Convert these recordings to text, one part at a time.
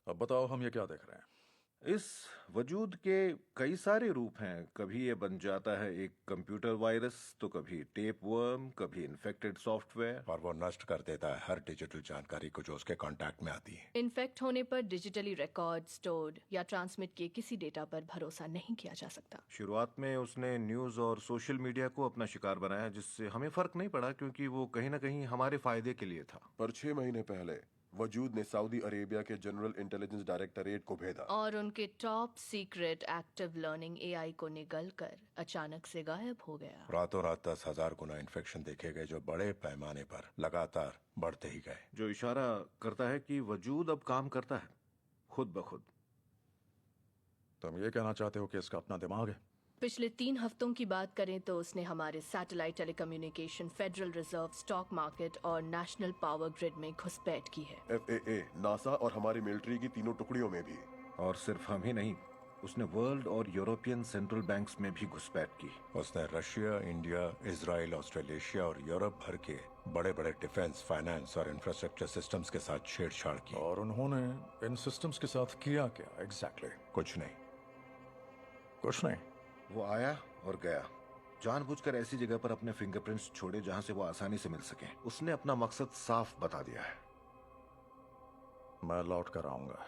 अब बताओ हम ये क्या देख रहे हैं? इस वजूद के कई सारे रूप हैं। कभी ये बन जाता है एक कंप्यूटर वायरस, तो कभी टेप वर्म, कभी इन्फेक्टेड सॉफ्टवेयर। और वो नष्ट कर देता है हर डिजिटल जानकारी को जो उसके कांटेक्ट में आती है। इन्फेक्ट होने पर डिजिटली रिकॉर्ड, स्टोर्ड या ट्रांसमिट किए किसी डेटा पर भरोसा नहीं किया जा सकता। शुरुआत में उसने न्यूज़ और सोशल मीडिया को अपना शिकार बनाया, जिससे हमें फर्क नहीं पड़ा क्योंकि वो कहीं ना कहीं हमारे फायदे के लिए था। पर 6 महीने पहले वजूद ने सऊदी अरेबिया के जनरल इंटेलिजेंस डायरेक्टरेट को भेदा। और उनके top secret active learning AI को निगल कर अचानक से गायब हो गया। रातों रात 10,000 गुना इन्फेक्शन देखे गए जो बड़े पैमाने पर लगातार बढ़ते ही गए। जो इशारा करता है कि वजूद अब काम करता है खुद ब खुद। तुम ये कहना चाहते हो कि इसका अपना दिमाग है? पिछले 3 हफ्तों की बात करें तो उसने हमारे satellite telecommunication, federal reserve, stock market और नेशनल पावर ग्रिड में घुसपैठ की है। FAA, नासा और हमारी मिलिट्री की तीनों टुकड़ियों में भी। और सिर्फ हम ही नहीं, उसने वर्ल्ड और यूरोपियन सेंट्रल बैंक्स में भी घुसपैठ की। उसने रशिया, इंडिया, इजराइल, ऑस्ट्रेलेशिया और यूरोप भर के बड़े बड़े डिफेंस, फाइनेंस और इंफ्रास्ट्रक्चर सिस्टम्स के साथ छेड़छाड़ की। और उन्होंने इन सिस्टम्स के साथ किया क्या एग्जैक्टली? कुछ नहीं। कुछ नहीं? वो आया और गया, जानबूझकर ऐसी जगह पर अपने फिंगरप्रिंट्स छोड़े जहां से वो आसानी से मिल सके। उसने अपना मकसद साफ बता दिया है। मैं लौट कर आऊंगा।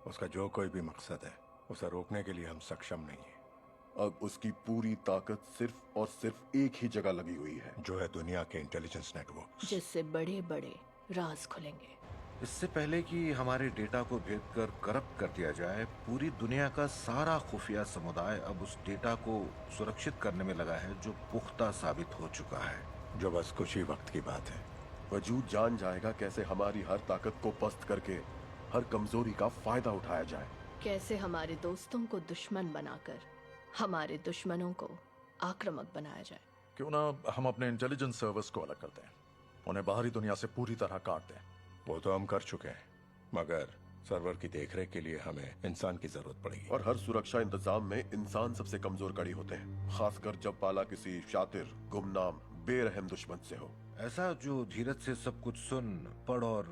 उसका जो कोई भी मकसद है उसे रोकने के लिए हम सक्षम नहीं है। अब उसकी पूरी ताकत सिर्फ और सिर्फ एक ही जगह लगी हुई है, जो है दुनिया के इंटेलिजेंस नेटवर्क, जिससे बड़े बड़े राज खुलेंगे। इससे पहले कि हमारे डेटा को भेद कर करप्ट कर दिया जाए, पूरी दुनिया का सारा खुफिया समुदाय अब उस डेटा को सुरक्षित करने में लगा है, जो पुख्ता साबित हो चुका है। जो बस कुछ ही वक्त की बात है। वजूद जान जाएगा कैसे हमारी हर ताकत को पस्त करके हर कमजोरी का फायदा उठाया जाए। कैसे हमारे दोस्तों को दुश्मन बनाकर हमारे दुश्मनों को आक्रामक बनाया जाए। क्यों ना हम अपने इंटेलिजेंस सर्विस को अलग कर दें, उन्हें बाहरी दुनिया से पूरी तरह काट दें। वो तो हम कर चुके हैं, मगर सर्वर की देखरेख के लिए हमें इंसान की जरूरत पड़ेगी। और हर सुरक्षा इंतजाम में इंसान सबसे कमजोर कड़ी होते हैं, खासकर जब पाला किसी शातिर, गुमनाम, बेरहम दुश्मन से हो। ऐसा जो धीरज से सब कुछ सुन, पढ़ और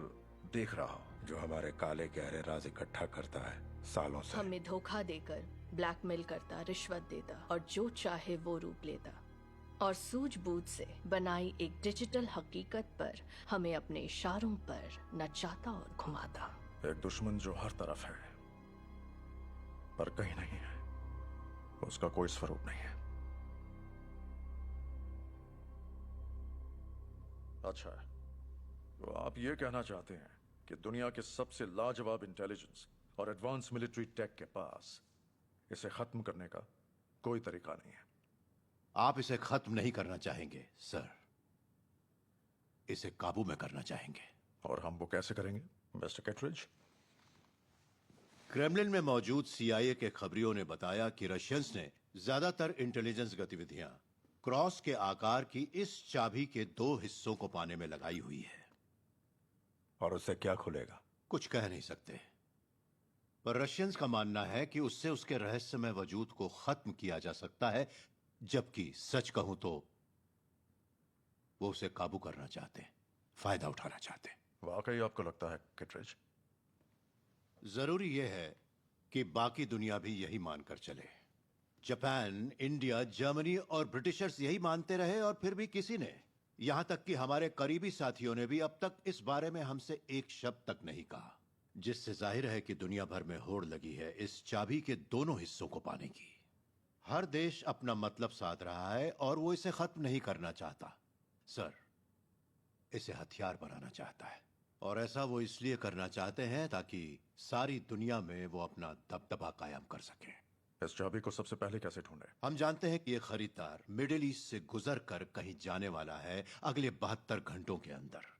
देख रहा हो। जो हमारे काले गहरे राज इकट्ठा करता है सालों से। हमें धोखा देकर ब्लैकमेल करता, रिश्वत देता और जो चाहे वो रूप लेता, और सूझबूझ से बनाई एक डिजिटल हकीकत पर हमें अपने इशारों पर नचाता और घुमाता। एक दुश्मन जो हर तरफ है पर कहीं नहीं है, उसका कोई स्वरूप नहीं है। अच्छा, तो आप ये कहना चाहते हैं कि दुनिया के सबसे लाजवाब इंटेलिजेंस और एडवांस मिलिट्री टेक के पास इसे खत्म करने का कोई तरीका नहीं है? आप इसे खत्म नहीं करना चाहेंगे सर, इसे काबू में करना चाहेंगे। और हम वो कैसे करेंगे मिस्टर केटरिज? क्रेमलिन में मौजूद CIA के खबरियों ने बताया कि रशियंस ने ज्यादातर इंटेलिजेंस गतिविधियां क्रॉस के आकार की इस चाबी के 2 हिस्सों को पाने में लगाई हुई है। और उससे क्या खुलेगा? कुछ कह नहीं सकते, पर रशियंस का मानना है कि उससे उसके रहस्यमय वजूद को खत्म किया जा सकता है, जबकि सच कहूं तो वो उसे काबू करना चाहते हैं, फायदा उठाना चाहते हैं। वाकई आपको लगता है केटरिज? जरूरी यह है कि बाकी दुनिया भी यही मानकर चले। जापान, इंडिया, जर्मनी और ब्रिटिशर्स यही मानते रहे और फिर भी किसी ने, यहां तक कि हमारे करीबी साथियों ने भी अब तक इस बारे में हमसे एक शब्द तक नहीं कहा, जिससे जाहिर है कि दुनिया भर में होड़ लगी है इस चाबी के दोनों हिस्सों को पाने की। हर देश अपना मतलब साध रहा है और वो इसे खत्म नहीं करना चाहता सर, इसे हथियार बनाना चाहता है। और ऐसा वो इसलिए करना चाहते हैं ताकि सारी दुनिया में वो अपना दबदबा कायम कर सके। इस चाबी को सबसे पहले कैसे ढूंढे? हम जानते हैं कि ये खरीदार मिडिल ईस्ट से गुजर कर कहीं जाने वाला है अगले 72 घंटों के अंदर।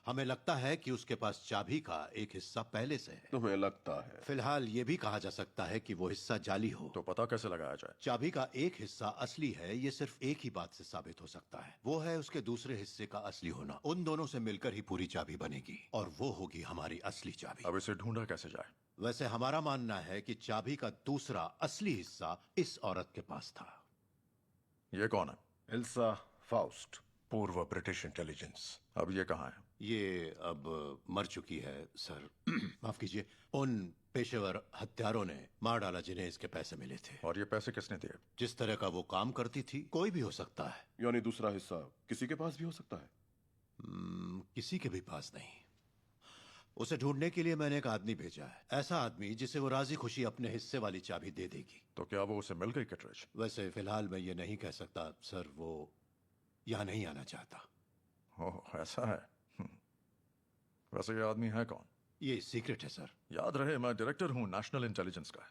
हमें लगता है कि उसके पास चाबी का एक हिस्सा पहले से है। तुम्हें लगता है? फिलहाल ये भी कहा जा सकता है कि वो हिस्सा जाली हो। तो पता कैसे लगाया जाए? चाबी का एक हिस्सा असली है, ये सिर्फ एक ही बात से साबित हो सकता है, वो है उसके दूसरे हिस्से का असली होना। उन दोनों से मिलकर ही पूरी चाबी बनेगी और वो होगी हमारी असली चाबी। अब इसे ढूंढा कैसे जाए? वैसे हमारा मानना है कि चाबी का दूसरा असली हिस्सा इस औरत के पास था। ये कौन है? एल्सा फाउस्ट, पूर्व ब्रिटिश इंटेलिजेंस। अब ये कहाँ है? ये अब मर चुकी है सर। माफ कीजिए, उन पेशेवर हत्यारों ने मार डाला जिन्हें इसके पैसे मिले थे। और ये पैसे किसने दिए? जिस तरह का वो काम करती थी, कोई भी हो सकता है। यानी दूसरा हिस्सा किसी के पास भी हो सकता है। किसी के भी पास नहीं। उसे ढूंढने के लिए मैंने एक आदमी भेजा है, ऐसा आदमी जिसे वो राजी खुशी अपने हिस्से वाली चाबी दे देगी। तो क्या वो उसे मिल गई किटरेज? वैसे फिलहाल मैं ये नहीं कह सकता सर, वो यहाँ नहीं आना चाहता। ओह, ऐसा है। वैसे ये आदमी है कौन? ये सीक्रेट है सर। याद रहे, मैं डायरेक्टर हूं नेशनल इंटेलिजेंस का।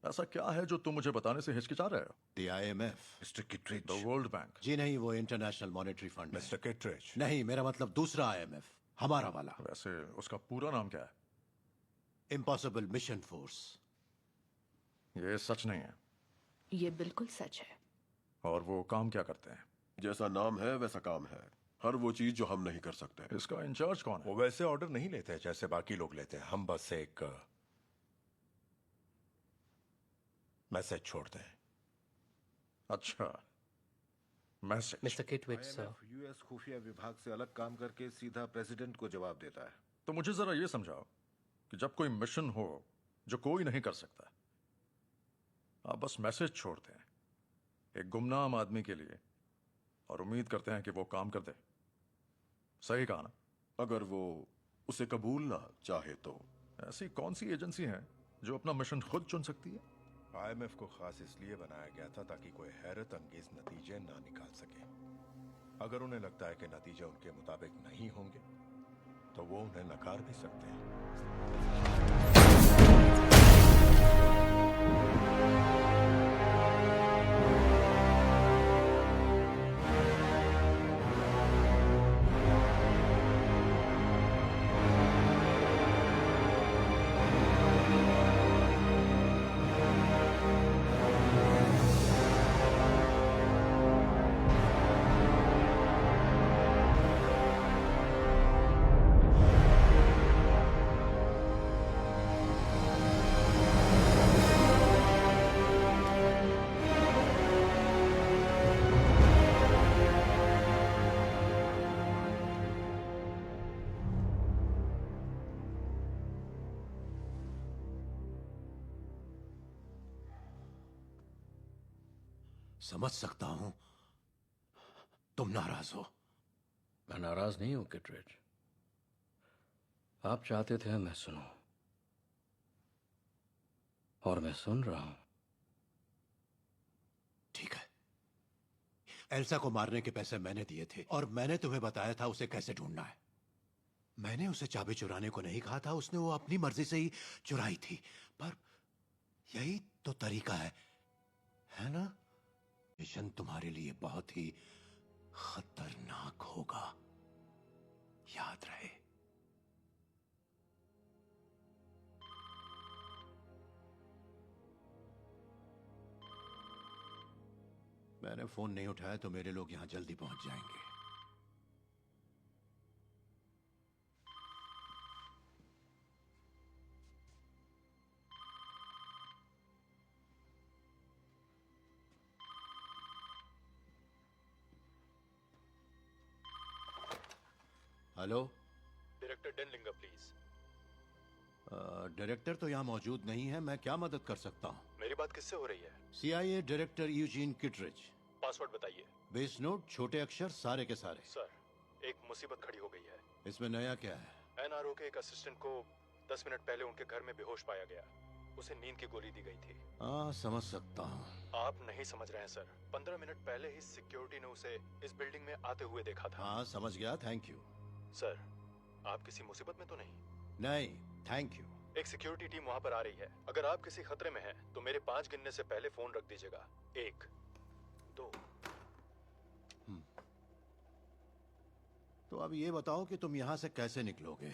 ऐसा क्या है जो तुम मुझे बताने से हिचकिचा रहे हो? The IMF। Mister Kittridge, the world bank? जी नहीं, वो इंटरनेशनल मॉनेटरी फंड है। मिस्टर किटरेज, नहीं, मेरा मतलब दूसरा IMF, हमारा वाला। वैसे उसका पूरा नाम क्या है? Impossible mission force. ये सच नहीं है। ये बिल्कुल सच है। और वो काम क्या करते हैं? जैसा नाम है वैसा काम है। हर वो चीज जो हम नहीं कर सकते। इसका इंचार्ज कौन है? वो वैसे ऑर्डर नहीं लेते जैसे बाकी लोग लेते हैं। हम बस एक मैसेज छोड़ते हैं। अच्छा, मैसेज। मिस्टर किटविच सर, यूएस खुफिया विभाग से अलग काम करके सीधा प्रेसिडेंट को जवाब देता है। तो मुझे जरा ये समझाओ कि जब कोई मिशन हो जो कोई नहीं कर सकता, आप बस मैसेज छोड़ते हैं एक गुमनाम आदमी के लिए और उम्मीद करते हैं कि वो काम कर दे। सही कहा ना? अगर वो उसे कबूल ना चाहे तो। ऐसी कौन सी एजेंसी है जो अपना मिशन खुद चुन सकती है? IMF को खास इसलिए बनाया गया था ताकि कोई हैरत अंगेज नतीजे ना निकाल सके। अगर उन्हें लगता है कि नतीजे उनके मुताबिक नहीं होंगे तो वो उन्हें नकार भी सकते हैं। समझ सकता हूं तुम नाराज हो। मैं नाराज नहीं हूं किटरेज। आप चाहते थे मैं सुनूं, और मैं सुन रहा हूं। ठीक है, एल्सा को मारने के पैसे मैंने दिए थे और मैंने तुम्हें बताया था उसे कैसे ढूंढना है। मैंने उसे चाबी चुराने को नहीं कहा था, उसने वो अपनी मर्जी से ही चुराई थी। पर यही तो तरीका है ना? मिशन तुम्हारे लिए बहुत ही खतरनाक होगा, याद रहे। मैंने फोन नहीं उठाया तो मेरे लोग यहां जल्दी पहुंच जाएंगे। Hello, director Denlinger please. Director तो यहाँ मौजूद नहीं है, मैं क्या मदद कर सकता हूँ? मेरी बात किससे हो रही है? CIA director Eugene Kittridge. Password बताइए। बेस नोट, छोटे अक्षर, सारे के सारे। सर, एक मुसीबत खड़ी हो गई है। इसमें नया क्या है? NRO के एक असिस्टेंट को 10 मिनट पहले उनके घर में बेहोश पाया गया। उसे नींद की गोली दी गई थी। हाँ, समझ सकता हूँ। आप नहीं समझ रहे हैं सर। 15 मिनट पहले ही सिक्योरिटी ने उसे इस बिल्डिंग में आते हुए देखा था। हाँ, समझ गया, थैंक यू। सर, आप किसी मुसीबत में तो नहीं? नहीं, थैंक यू। एक सिक्योरिटी टीम वहां पर आ रही है। अगर आप किसी खतरे में हैं, तो मेरे 5 गिनने से पहले फोन रख दीजिएगा। 1, 2। तो अब ये बताओ कि तुम यहाँ से कैसे निकलोगे?